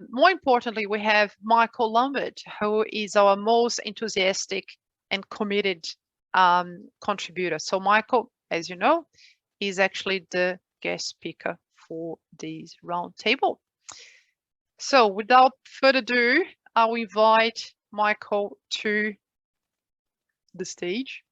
more importantly, we have Michael Lambert, who is our most enthusiastic and committed contributor. So Michael, as you know, is actually the guest speaker for this roundtable. So without further ado, I'll invite Michael to the stage.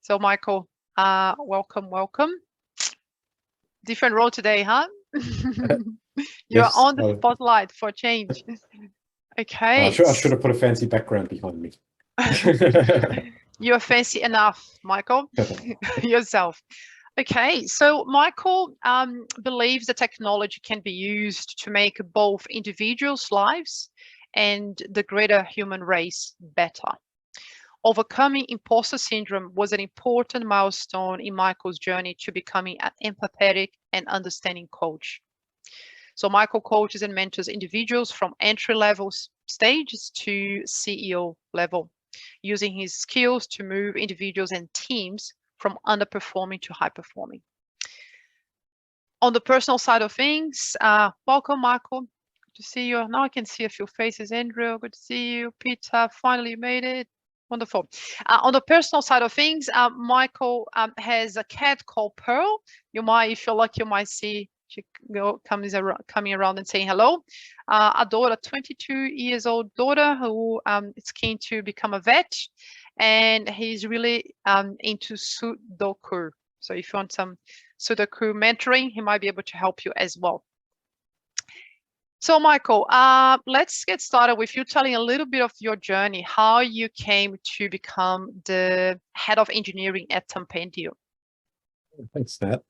So Michael, welcome. Different role today, huh? You're Yes, on the spotlight for change. Okay. I should have put a fancy background behind me. You're fancy enough, Michael, yourself. Okay, so Michael believes that technology can be used to make both individuals' lives and the greater human race better. Overcoming imposter syndrome was an important milestone in Michael's journey to becoming an empathetic and understanding coach. So Michael coaches and mentors individuals from entry-level stages to CEO level, using his skills to move individuals and teams from underperforming to high performing. On the personal side of things, welcome, Michael. Good to see you. Now I can see a few faces. Andrew, good to see you. Peter, finally you made it. Wonderful. On the personal side of things, Michael has a cat called Pearl. You might, if you're lucky, you might see she coming around and saying hello. A daughter, 22 years old daughter who is keen to become a vet, and he's really into Sudoku. So if you want some Sudoku mentoring, he might be able to help you as well. So Michael, let's get started with you telling a little bit of your journey, how you came to become the head of engineering at Compendium. Thanks, Nat.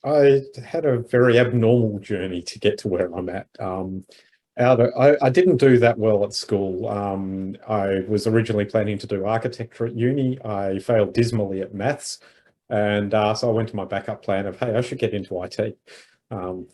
I had a very abnormal journey to get to where I'm at. I didn't do that well at school. I was originally planning to do architecture at uni. I failed dismally at maths. And so I went to my backup plan of, hey, I should get into IT.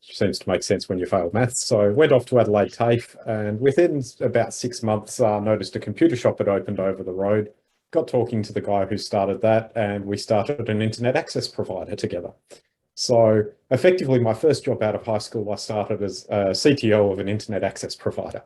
Seems to make sense when you fail maths. So I went off to Adelaide TAFE, and within about 6 months, noticed a computer shop had opened over the road. Got talking to the guy who started that, and we started an internet access provider together. So effectively, my first job out of high school, I started as a CTO of an internet access provider.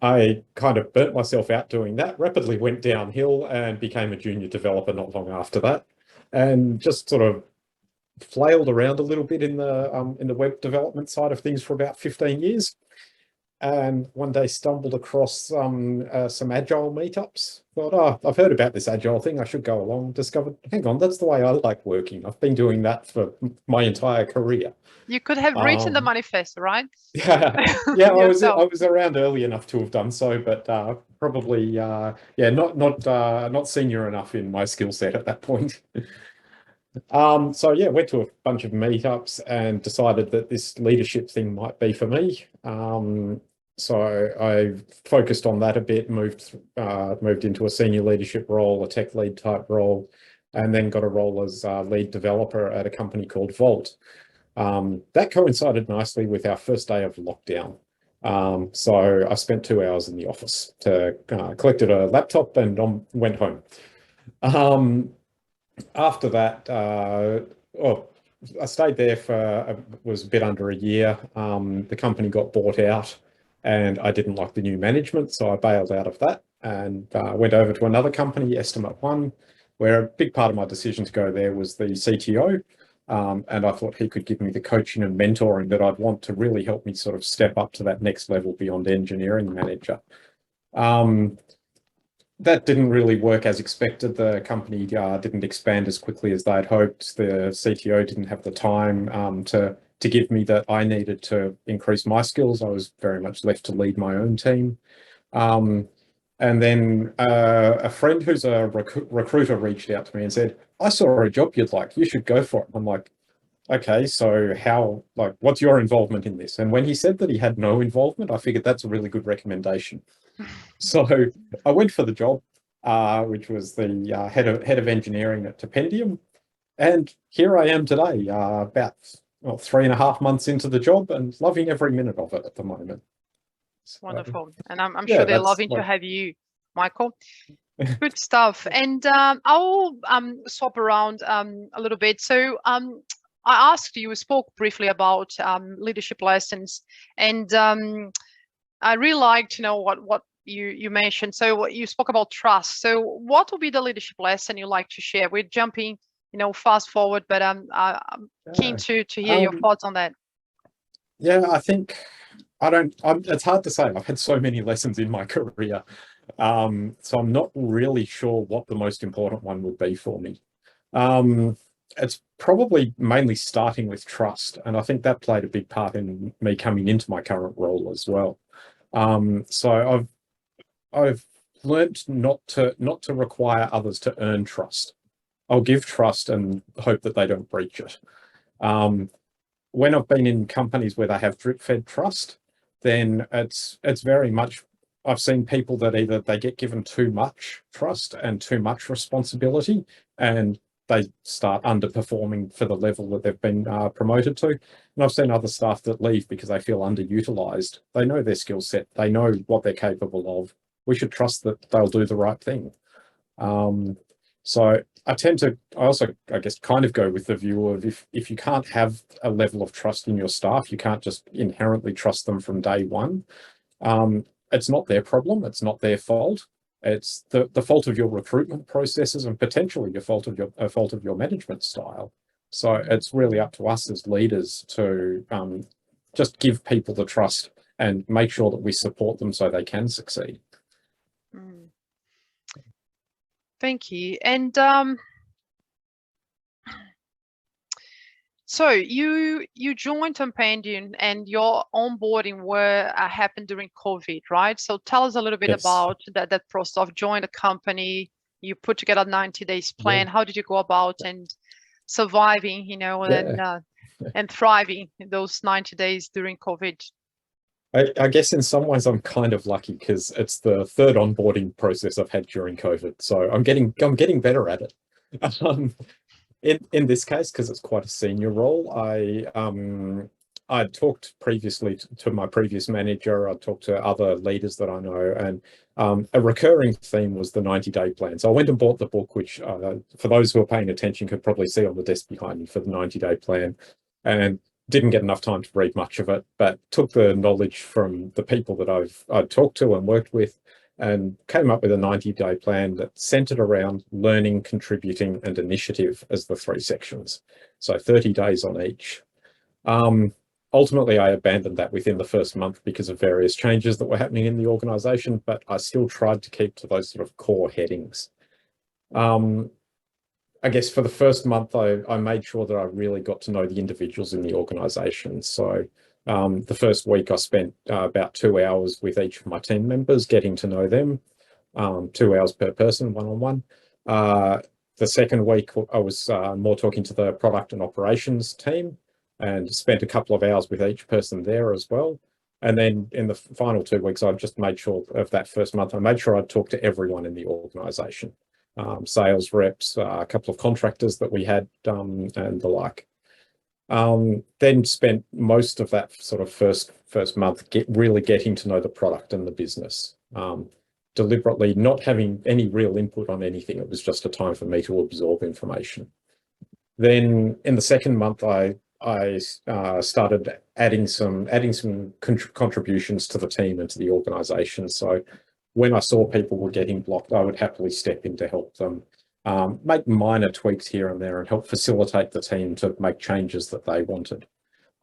I kind of burnt myself out doing that, rapidly went downhill and became a junior developer not long after that, and just sort of flailed around a little bit in the web development side of things for about 15 years. And one day stumbled across some agile meetups. Thought, oh, I've heard about this agile thing. I should go along. Discovered, hang on, that's the way I like working. I've been doing that for my entire career. You could have written the manifesto, right? Yeah, I was around early enough to have done so, but probably not senior enough in my skill set at that point. So yeah, went to a bunch of meetups and decided that this leadership thing might be for me. So I focused on that a bit, moved into a senior leadership role, a tech lead type role, and then got a role as a lead developer at a company called Vault. That coincided nicely with our first day of lockdown. So I spent 2 hours in the office collected a laptop and went home. After that, I stayed there for was a bit under a year. The company got bought out, and I didn't like the new management, so I bailed out of that and went over to another company, Estimate One, where a big part of my decision to go there was the CTO. And I thought he could give me the coaching and mentoring that I'd want to really help me sort of step up to that next level beyond engineering manager. That didn't really work as expected. The company didn't expand as quickly as they'd hoped. The CTO didn't have the time to give me that I needed to increase my skills. I was very much left to lead my own team. And then a friend who's a recruiter reached out to me and said, I saw a job you'd like, you should go for it. I'm like, okay, so what's your involvement in this? And when he said that he had no involvement, I figured that's a really good recommendation. So I went for the job, which was the head of engineering at Compendium. And here I am today, about 3.5 months into the job, and loving every minute of it at the moment. So, wonderful. And I'm sure they're loving to have you, Michael. Good stuff. And I'll swap around a little bit. So I asked you, we spoke briefly about leadership lessons, and I really liked, what you mentioned. So you spoke about trust. So what would be the leadership lesson you like to share? We're jumping, fast forward, but I'm keen to hear your thoughts on that. Yeah, I think it's hard to say. I've had so many lessons in my career. So I'm not really sure what the most important one would be for me. It's probably mainly starting with trust. And I think that played a big part in me coming into my current role as well. So I've learned not to require others to earn trust. I'll give trust and hope that they don't breach it. When I've been in companies where they have drip-fed trust, then it's very much, I've seen people that either they get given too much trust and too much responsibility, and they start underperforming for the level that they've been promoted to. And I've seen other staff that leave because they feel underutilized. They know their skill set. They know what they're capable of. We should trust that they'll do the right thing. So I also, I guess, kind of go with the view of if you can't have a level of trust in your staff, you can't just inherently trust them from day one. It's not their problem. It's not their fault. It's the fault of your recruitment processes and potentially a fault of your management style. So it's really up to us as leaders to just give people the trust and make sure that we support them so they can succeed. Thank you. And so you joined Onboarding, and your onboarding happened during COVID, right? So tell us a little bit about that process of joining the company. You put together a 90 days plan. Yeah. How did you go about and surviving, and thriving in those 90 days during COVID? I guess in some ways I'm kind of lucky because it's the third onboarding process I've had during COVID, so I'm getting better at it. In this case, because it's quite a senior role, I talked previously to my previous manager. I talked to other leaders that I know, and a recurring theme was the 90-day plan. So I went and bought the book, which for those who are paying attention could probably see on the desk behind me, for the 90-day plan, and didn't get enough time to read much of it, but took the knowledge from the people that I'd talked to and worked with, and came up with a 90-day plan that centered around learning, contributing, and initiative as the three sections. So 30 days on each. Ultimately, I abandoned that within the first month because of various changes that were happening in the organization, but I still tried to keep to those sort of core headings. I guess for the first month, I made sure that I really got to know the individuals in the organization. So the first week I spent about 2 hours with each of my team members, getting to know them, 2 hours per person, one-on-one. The second week I was more talking to the product and operations team, and spent a couple of hours with each person there as well. And then in the final 2 weeks, I just made sure of that first month, I made sure I'd talk to everyone in the organization. Sales reps, a couple of contractors that we had, and the like. Then spent most of that sort of first month really getting to know the product and the business, deliberately not having any real input on anything. It was just a time for me to absorb information. Then in the second month, I started adding some contributions to the team and to the organization. So when I saw people were getting blocked, I would happily step in to help them, make minor tweaks here and there and help facilitate the team to make changes that they wanted.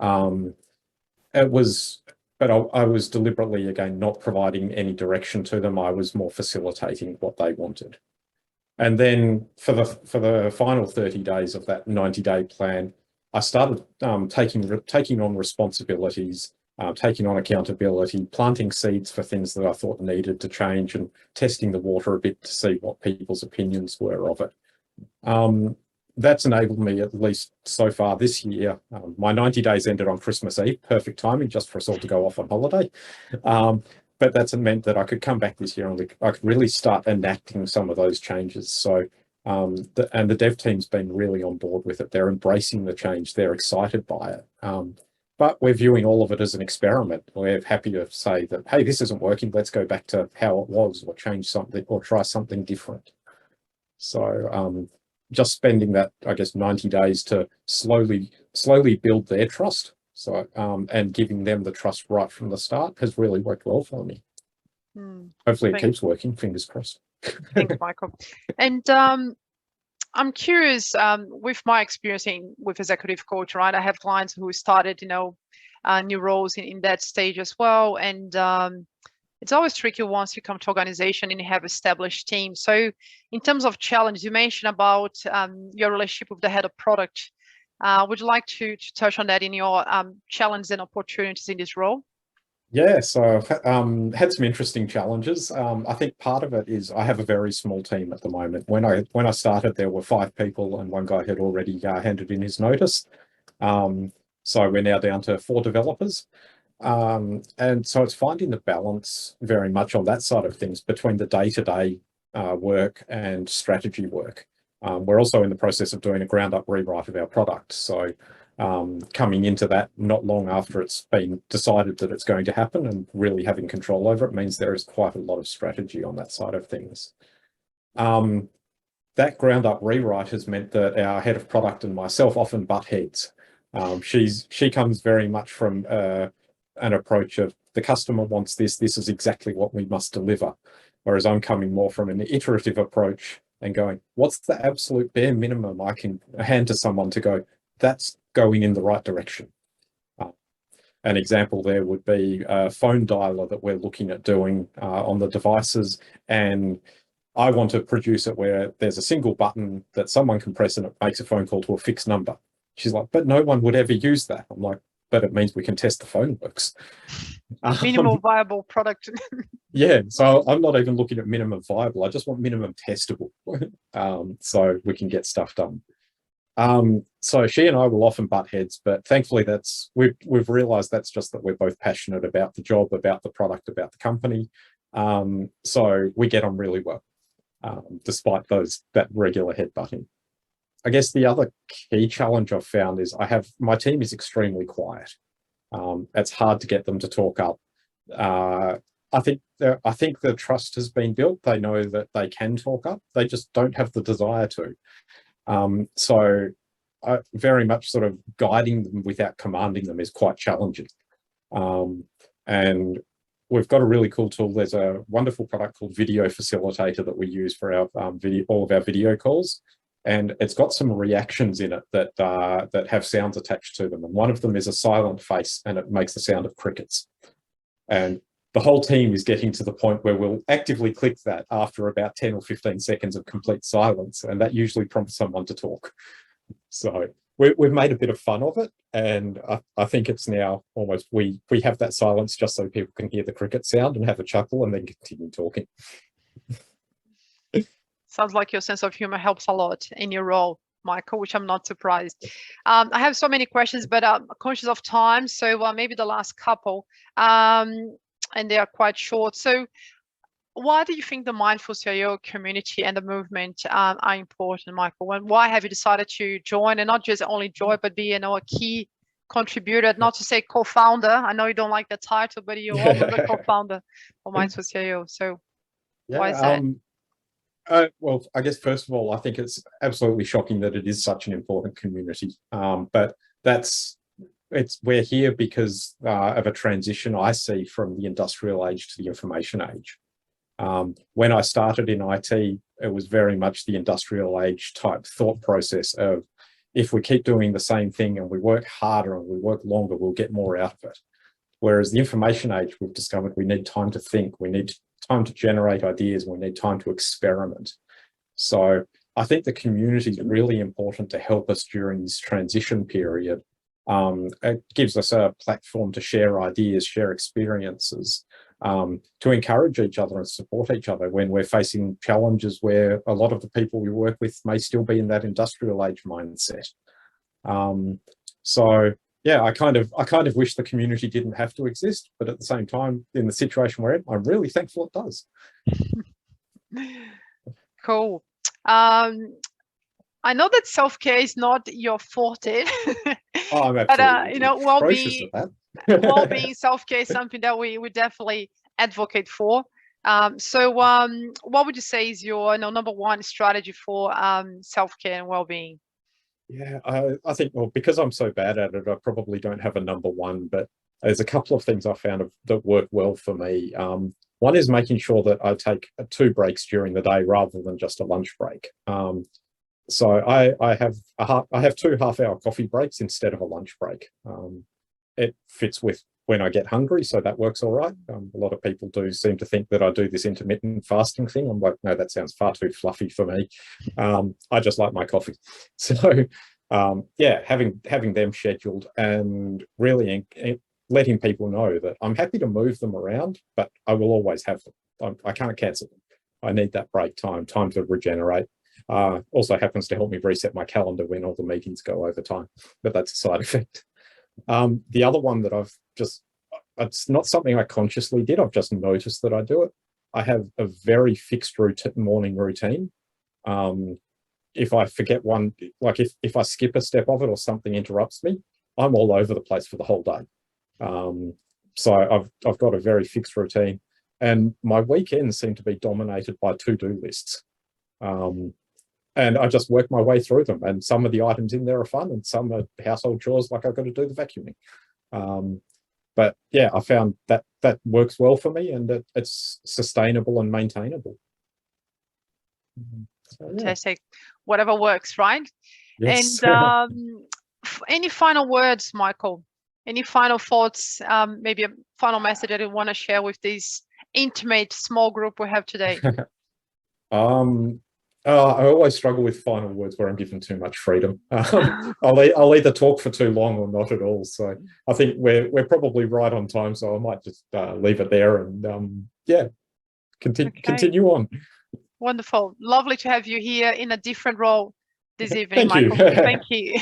I was deliberately, again, not providing any direction to them. I was more facilitating what they wanted. And then for the final 30 days of that 90-day plan, I started taking on responsibilities, taking on accountability, planting seeds for things that I thought needed to change, and testing the water a bit to see what people's opinions were of it. That's enabled me, at least so far this year. My 90 days ended on Christmas Eve, perfect timing just for us all to go off on holiday. But that's meant that I could come back this year and I could really start enacting some of those changes. So, the dev team's been really on board with it. They're embracing the change. They're excited by it. But we're viewing all of it as an experiment. We're happy to say that, hey, this isn't working. Let's go back to how it was, or change something, or try something different. So just spending that, I guess, 90 days to slowly build their trust. So, and giving them the trust right from the start has really worked well for me. Hopefully it keeps working, fingers crossed. Thanks, Michael. And I'm curious, with my experience with executive coach, right? I have clients who started, new roles in that stage as well. And it's always tricky once you come to organization and you have established teams. So in terms of challenge, you mentioned about your relationship with the head of product. Would you like to touch on that in your challenges and opportunities in this role? Yeah, so I've had some interesting challenges. I think part of it is I have a very small team at the moment. When I started, there were 5 people, and one guy had already handed in his notice. So we're now down to 4 developers. And so it's finding the balance very much on that side of things between the day-to-day work and strategy work. We're also in the process of doing a ground-up rewrite of our product. So coming into that not long after it's been decided that it's going to happen and really having control over it means there is quite a lot of strategy on that side of things. That ground-up rewrite has meant that our head of product and myself often butt heads. She comes very much from an approach of the customer wants this is exactly what we must deliver. Whereas I'm coming more from an iterative approach and going, what's the absolute bare minimum I can hand to someone to go, that's going in the right direction. An example there would be a phone dialer that we're looking at doing on the devices. And I want to produce it where there's a single button that someone can press and it makes a phone call to a fixed number. She's like, but no one would ever use that. I'm like, but it means we can test the phone works. Minimal viable product. Yeah, so I'm not even looking at minimum viable. I just want minimum testable, so we can get stuff done. So she and I will often butt heads, but thankfully we've realized that's just that we're both passionate about the job, about the product, about the company. So we get on really well, despite that regular headbutting. I guess the other key challenge I've found is my team is extremely quiet. It's hard to get them to talk up. I think the trust has been built. They know that they can talk up. They just don't have the desire to. So very much sort of guiding them without commanding them is quite challenging. And we've got a really cool tool. There's a wonderful product called Video Facilitator that we use for our all of our video calls. And it's got some reactions in it that have sounds attached to them. And one of them is a silent face, and it makes the sound of crickets. And the whole team is getting to the point where we'll actively click that after about 10 or 15 seconds of complete silence. And that usually prompts someone to talk. So we've made a bit of fun of it. And I think it's now almost, we have that silence just so people can hear the cricket sound and have a chuckle and then continue talking. Sounds like your sense of humor helps a lot in your role, Michael, which I'm not surprised. I have so many questions, but I'm conscious of time. So maybe the last couple, and they are quite short. So why do you think the mindful CIO community and the movement are important, Michael? And why have you decided to join, and not just only join, but be a key contributor, not to say co-founder? I know you don't like the title, but you're almost a co-founder for mindful CIO. So why is that? Well, I guess, first of all, I think it's absolutely shocking that it is such an important community. But we're here because of a transition I see from the industrial age to the information age. When I started in IT, it was very much the industrial age type thought process of, if we keep doing the same thing and we work harder and we work longer, we'll get more out of it. Whereas the information age, we've discovered we need time to think, we need time to generate ideas, we need time to experiment. So I think the community is really important to help us during this transition period. It gives us a platform to share ideas, share experiences, to encourage each other and support each other when we're facing challenges where a lot of the people we work with may still be in that industrial age mindset. So yeah, I kind of wish the community didn't have to exist, but at the same time, in the situation we're in, I'm really thankful it does. Cool. I know that self-care is not your forte. Oh, I'm absolutely well-being, self-care is something that we definitely advocate for. What would you say is your number one strategy for self-care and well-being? Yeah, I think, well, because I'm so bad at it, I probably don't have a number one, but there's a couple of things I found that work well for me. One is making sure that I take 2 breaks during the day rather than just a lunch break. So I have 2 half-hour coffee breaks instead of a lunch break. It fits with when I get hungry, so that works all right. A lot of people do seem to think that I do this intermittent fasting thing. I'm like, no, that sounds far too fluffy for me. I just like my coffee. So yeah, having them scheduled and really letting people know that I'm happy to move them around, but I will always have them. I can't cancel them. I need that break time to regenerate. Also happens to help me reset my calendar when all the meetings go over time, but that's a side effect. The other one that it's not something I consciously did, I've just noticed that I do it. I have a very fixed morning routine. If I forget one, like if I skip a step of it or something interrupts me, I'm all over the place for the whole day. So I've got a very fixed routine, and my weekends seem to be dominated by to-do lists. And I just work my way through them. And some of the items in there are fun, and some are household chores, like I've got to do the vacuuming. But yeah, I found that works well for me, and it's sustainable and maintainable. So, yeah. Fantastic. Whatever works, right? Yes. And any final words, Michael? Any final thoughts? Maybe a final message that you want to share with this intimate small group we have today? I always struggle with final words where I'm given too much freedom. I'll either talk for too long or not at all. So I think we're probably right on time. So I might just leave it there and yeah, continue on. Wonderful. Lovely to have you here in a different role this evening, Thank Michael. you. Thank you.